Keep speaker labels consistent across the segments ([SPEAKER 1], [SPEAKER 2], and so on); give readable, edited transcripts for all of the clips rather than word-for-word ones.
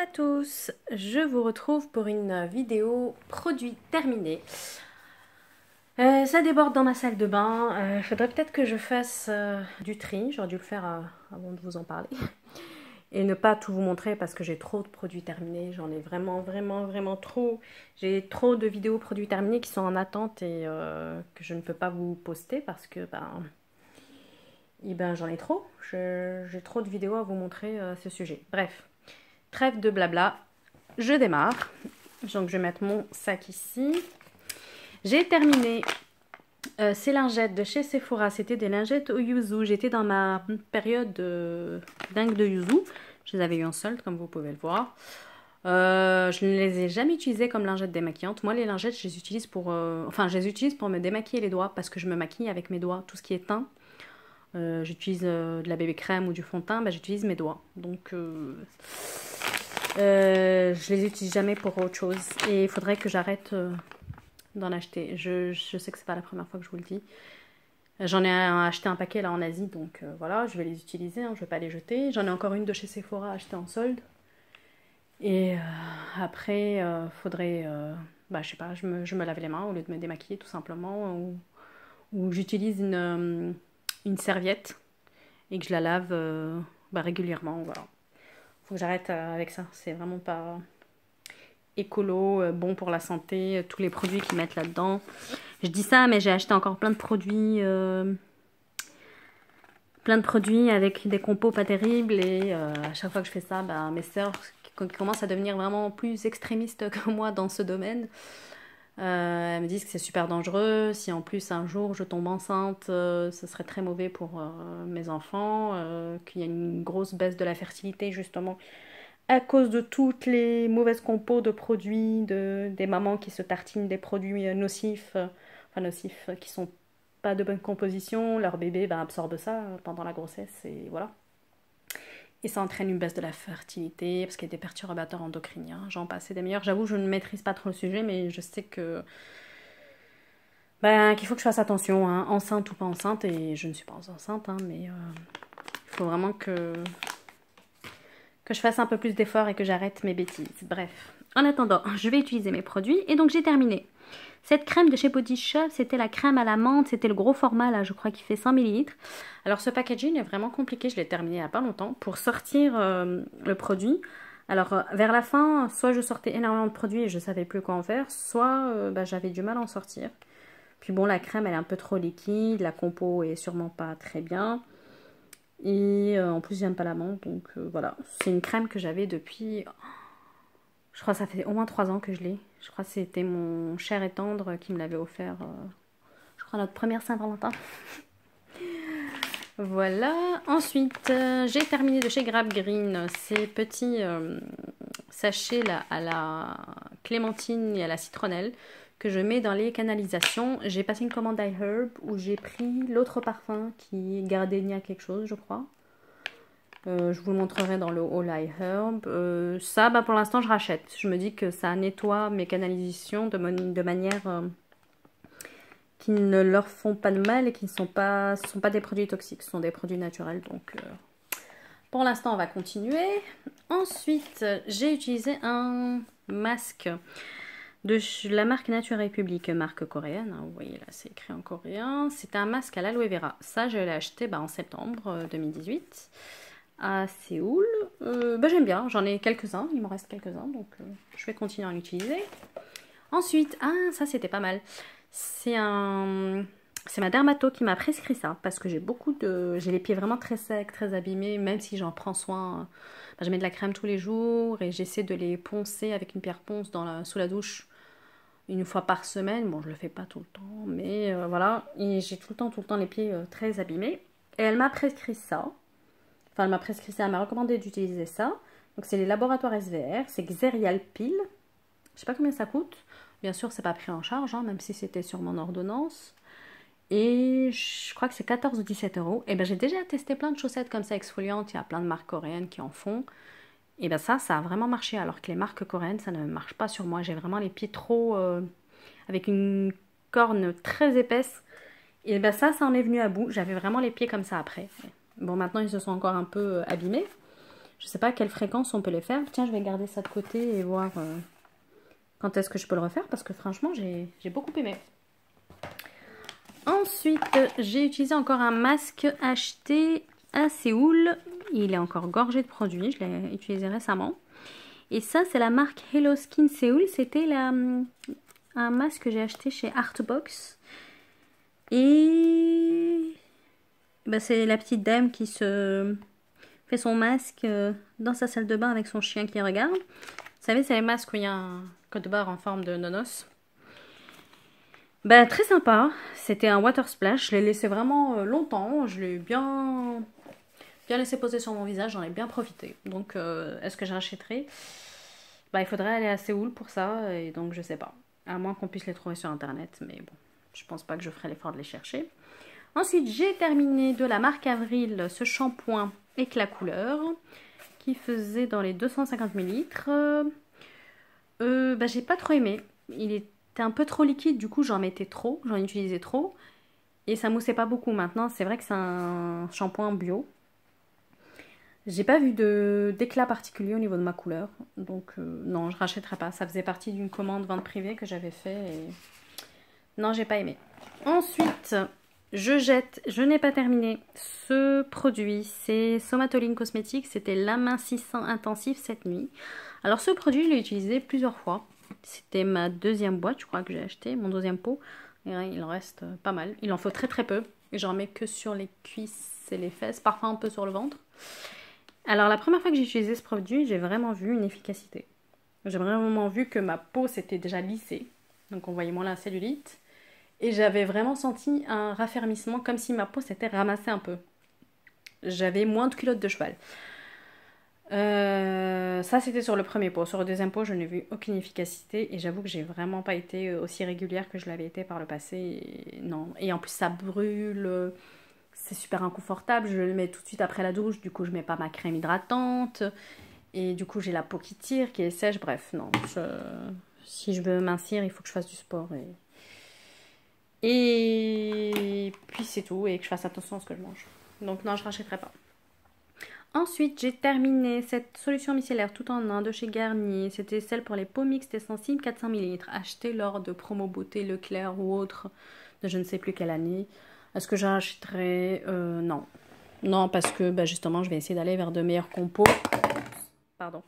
[SPEAKER 1] à tous, je vous retrouve pour une vidéo produit terminé. Ça déborde dans ma salle de bain, il faudrait peut-être que je fasse du tri, j'aurais dû le faire avant de vous en parler. Et ne pas tout vous montrer parce que j'ai trop de produits terminés, j'en ai vraiment trop. J'ai trop de vidéos produits terminés qui sont en attente et que je ne peux pas vous poster parce que j'en ai trop. J'ai trop de vidéos à vous montrer à ce sujet. Bref, trêve de blabla, je démarre. Donc je vais mettre mon sac ici. J'ai terminé ces lingettes de chez Sephora. C'était des lingettes au yuzu. J'étais dans ma période dingue de yuzu. Je les avais eu en solde comme vous pouvez le voir. Je ne les ai jamais utilisées comme lingettes démaquillantes. Moi les lingettes je les utilise pour je les utilise pour me démaquiller les doigts parce que je me maquille avec mes doigts. Tout ce qui est teint. J'utilise de la bébé crème ou du fond de teint, j'utilise mes doigts. Donc je les utilise jamais pour autre chose. Et il faudrait que j'arrête d'en acheter. Je sais que c'est pas la première fois que je vous le dis. J'en ai acheté un paquet là en Asie, donc voilà, je vais les utiliser, hein, je vais pas les jeter. J'en ai encore une de chez Sephora achetée en solde. Et après, faudrait, je sais pas, je me lave les mains au lieu de me démaquiller tout simplement. Ou j'utilise une serviette et que je la lave régulièrement. Voilà. Faut que j'arrête avec ça. C'est vraiment pas écolo, bon pour la santé, tous les produits qu'ils mettent là-dedans. Je dis ça, mais j'ai acheté encore plein de produits avec des compos pas terribles. Et à chaque fois que je fais ça, mes sœurs qui commencent à devenir vraiment plus extrémistes que moi dans ce domaine, elles me disent que c'est super dangereux. Si en plus un jour je tombe enceinte, ce serait très mauvais pour mes enfants, qu'il y a une grosse baisse de la fertilité justement à cause de toutes les mauvaises compos de produits, des mamans qui se tartinent des produits nocifs, qui sont pas de bonne composition. Leur bébé absorbe ça pendant la grossesse et voilà. Et ça entraîne une baisse de la fertilité parce qu'il y a des perturbateurs endocriniens. J'en passe et des meilleurs. J'avoue, je ne maîtrise pas trop le sujet, mais je sais que qu'il faut que je fasse attention, hein, enceinte ou pas enceinte. Et je ne suis pas enceinte, hein, mais il faut vraiment que je fasse un peu plus d'efforts et que j'arrête mes bêtises. Bref, en attendant, je vais utiliser mes produits. Et donc, j'ai terminé. Cette crème de chez Body Shop, c'était la crème à la menthe. C'était le gros format, là, je crois, qui fait 100 ml. Alors, ce packaging est vraiment compliqué. Je l'ai terminé il n'y a pas longtemps. Pour sortir le produit, alors, vers la fin, soit je sortais énormément de produits et je ne savais plus quoi en faire, soit j'avais du mal à en sortir. Puis bon, la crème, elle est un peu trop liquide. La compo est sûrement pas très bien. Et en plus, j'aime pas la menthe, donc voilà. C'est une crème que j'avais depuis... Je crois que ça fait au moins 3 ans que je l'ai. Je crois que c'était mon cher et tendre qui me l'avait offert. Je crois notre première Saint-Valentin. Voilà. Ensuite, j'ai terminé de chez Grab Green ces petits sachets là à la clémentine et à la citronnelle que je mets dans les canalisations. J'ai passé une commande iHerb où j'ai pris l'autre parfum qui est Gardenia quelque chose, je crois. Je vous le montrerai dans le haul iHerb. Ça, pour l'instant, je rachète. Je me dis que ça nettoie mes canalisations de manière qui ne leur font pas de mal et qui ne sont pas des produits toxiques. Ce sont des produits naturels. Donc, pour l'instant, on va continuer. Ensuite, j'ai utilisé un masque de la marque Nature République, marque coréenne. Vous voyez là, c'est écrit en coréen. C'est un masque à l'aloe vera. Ça, je l'ai acheté en septembre 2018 à Séoul. J'aime bien, j'en ai quelques-uns, il m'en reste quelques-uns, donc je vais continuer à l'utiliser. Ensuite, ça c'était pas mal. C'est ma dermato qui m'a prescrit ça, parce que j'ai les pieds vraiment très secs, très abîmés, même si j'en prends soin. Je mets de la crème tous les jours et j'essaie de les poncer avec une pierre ponce sous la douche une fois par semaine. Bon, je le fais pas tout le temps, mais voilà. Et j'ai tout le temps les pieds très abîmés. Et elle m'a prescrit ça. Enfin, elle m'a recommandé d'utiliser ça. Donc, c'est les laboratoires SVR. C'est Xerial Pil. Je sais pas combien ça coûte. Bien sûr, c'est pas pris en charge, hein, même si c'était sur mon ordonnance. Et je crois que c'est 14 ou 17 euros. Et j'ai déjà testé plein de chaussettes comme ça exfoliantes. Il y a plein de marques coréennes qui en font. Et ça a vraiment marché. Alors que les marques coréennes, ça ne marche pas sur moi. J'ai vraiment les pieds trop... avec une corne très épaisse. Et ça en est venu à bout. J'avais vraiment les pieds comme ça après. Bon, maintenant, ils se sont encore un peu abîmés. Je sais pas à quelle fréquence on peut les faire. Tiens, je vais garder ça de côté et voir quand est-ce que je peux le refaire. Parce que franchement, j'ai beaucoup aimé. Ensuite, j'ai utilisé encore un masque acheté à Séoul. Il est encore gorgé de produits. Je l'ai utilisé récemment. Et ça, c'est la marque Hello Skin Séoul. C'était un masque que j'ai acheté chez Artbox. Et bah, c'est la petite dame qui se fait son masque dans sa salle de bain avec son chien qui regarde. Vous savez, c'est les masques où il y a un code barre en forme de nonos. Bah, très sympa. C'était un water splash. Je l'ai laissé vraiment longtemps. Je l'ai bien laissé poser sur mon visage. J'en ai bien profité. Donc, est-ce que je rachèterai? Bah, il faudrait aller à Séoul pour ça. Et donc, je sais pas. À moins qu'on puisse les trouver sur internet. Mais bon, je pense pas que je ferai l'effort de les chercher. Ensuite, j'ai terminé de la marque Avril ce shampoing éclat couleur qui faisait dans les 250 ml. Bah, j'ai pas trop aimé. Il était un peu trop liquide, du coup j'en mettais trop, j'en utilisais trop. Et ça moussait pas beaucoup. Maintenant, c'est vrai que c'est un shampoing bio. J'ai pas vu d'éclat particulier au niveau de ma couleur. Donc non, je rachèterai pas. Ça faisait partie d'une commande vente privée que j'avais fait. Et... non, j'ai pas aimé. Ensuite, je jette. Je n'ai pas terminé ce produit. C'est Somatoline Cosmétiques. C'était l'amincissant intensif cette nuit. Alors ce produit, je l'ai utilisé plusieurs fois. C'était ma deuxième boîte, je crois, que j'ai acheté. Mon deuxième pot. Et il en reste pas mal. Il en faut très très peu. Et j'en mets que sur les cuisses et les fesses. Parfois un peu sur le ventre. Alors la première fois que j'ai utilisé ce produit, j'ai vraiment vu une efficacité. J'ai vraiment vu que ma peau s'était déjà lissée. Donc on voyait moins la cellulite. Et j'avais vraiment senti un raffermissement comme si ma peau s'était ramassée un peu. J'avais moins de culottes de cheval. Ça c'était sur le premier pot. Sur le deuxième pot, je n'ai vu aucune efficacité. Et j'avoue que j'ai vraiment pas été aussi régulière que je l'avais été par le passé. Et non. Et en plus ça brûle. C'est super inconfortable. Je le mets tout de suite après la douche. Du coup je mets pas ma crème hydratante. Et du coup j'ai la peau qui tire, qui est sèche. Bref, non. Si je veux mincir, il faut que je fasse du sport. Et puis c'est tout, et que je fasse attention à ce que je mange. Donc non, je ne rachèterai pas. Ensuite, j'ai terminé cette solution micellaire tout en un de chez Garnier. C'était celle pour les peaux mixtes et sensibles, 400 ml. Achetée lors de promo beauté Leclerc ou autre, de je ne sais plus quelle année. Est-ce que j'achèterai non. Non, parce que bah, justement, je vais essayer d'aller vers de meilleurs compos. Pardon.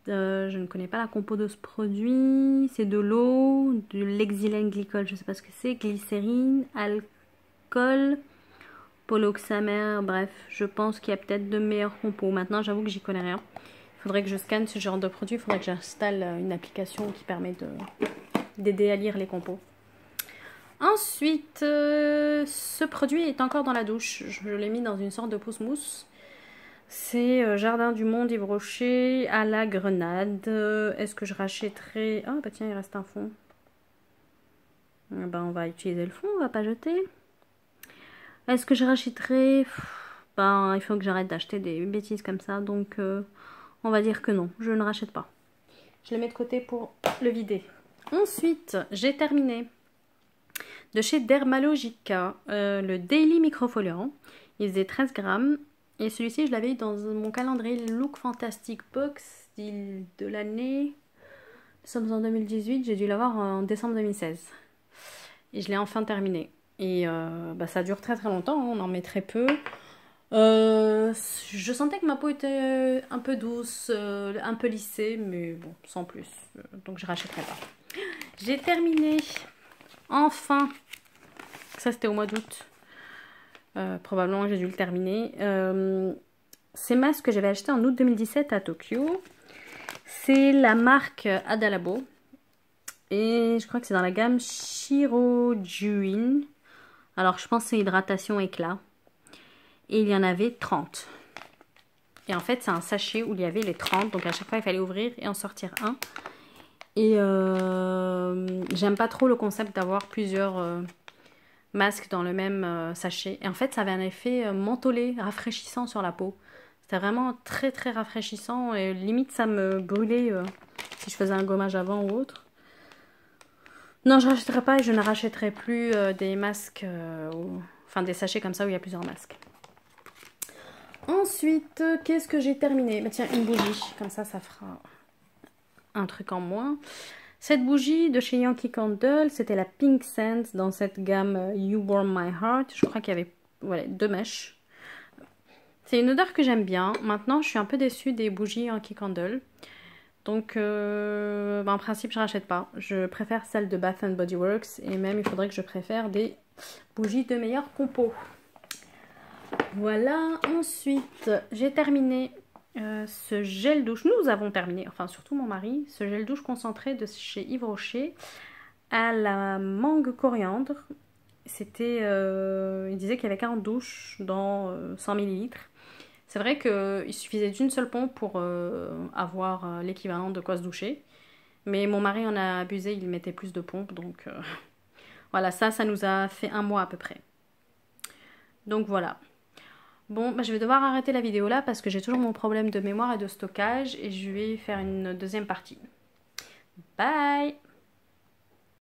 [SPEAKER 1] Je ne connais pas la compo de ce produit. C'est de l'eau, de l'exylène glycol, je ne sais pas ce que c'est, glycérine, alcool, poloxamère, bref, je pense qu'il y a peut-être de meilleurs compos. Maintenant, j'avoue que j'y connais rien. Il faudrait que je scanne ce genre de produit, il faudrait que j'installe une application qui permet d'aider à lire les compos. Ensuite, ce produit est encore dans la douche. Je l'ai mis dans une sorte de pousse-mousse. C'est Jardin du Monde Yves Rocher à la grenade. Est-ce que je rachèterai... ah bah tiens, il reste un fond. Ben, on va utiliser le fond, on va pas jeter. Est-ce que je rachèterai... ben, il faut que j'arrête d'acheter des bêtises comme ça. Donc, on va dire que non, je ne rachète pas. Je le mets de côté pour le vider. Ensuite, j'ai terminé de chez Dermalogica le Daily Microfoliant. Il faisait 13 grammes. Et celui-ci, je l'avais eu dans mon calendrier Look Fantastic Box de l'année. Nous sommes en 2018, j'ai dû l'avoir en décembre 2016. Et je l'ai enfin terminé. Et bah, ça dure très très longtemps, hein, on en met très peu. Je sentais que ma peau était un peu douce, un peu lissée, mais bon, sans plus. Donc je rachèterai pas. J'ai terminé, enfin. Ça c'était au mois d'août. Probablement j'ai dû le terminer. Ces masques que j'avais acheté en août 2017 à Tokyo. C'est la marque Adalabo. Et je crois que c'est dans la gamme Shirojuin. Alors je pense que c'est hydratation éclat. Et il y en avait 30. Et en fait c'est un sachet où il y avait les 30. Donc à chaque fois il fallait ouvrir et en sortir un. Et j'aime pas trop le concept d'avoir plusieurs... masque dans le même sachet. Et en fait, ça avait un effet mentholé, rafraîchissant sur la peau. C'était vraiment très très rafraîchissant. Et limite, ça me brûlait si je faisais un gommage avant ou autre. Non, je rachèterai pas et je ne rachèterai plus des masques, enfin des sachets comme ça où il y a plusieurs masques. Ensuite, qu'est-ce que j'ai terminé? Bah, tiens, une bougie, comme ça fera un truc en moins. Cette bougie de chez Yankee Candle, c'était la Pink Scent dans cette gamme You Warm My Heart. Je crois qu'il y avait voilà, 2 mèches. C'est une odeur que j'aime bien. Maintenant, je suis un peu déçue des bougies Yankee Candle. Donc, bah, en principe, je ne rachète pas. Je préfère celles de Bath Body Works. Et même, il faudrait que je préfère des bougies de meilleure compo. Voilà. Ensuite, j'ai terminé ce gel douche. Nous avons terminé, enfin surtout mon mari, ce gel douche concentré de chez Yves Rocher à la mangue coriandre. C'était, il disait qu'il y avait 40 douches dans 100 ml. C'est vrai qu'il suffisait d'une seule pompe pour avoir l'équivalent de quoi se doucher. Mais mon mari en a abusé, il mettait plus de pompes. Donc voilà, ça nous a fait 1 mois à peu près. Donc voilà. Bon, bah, je vais devoir arrêter la vidéo là parce que j'ai toujours mon problème de mémoire et de stockage. Et je vais faire une deuxième partie. Bye!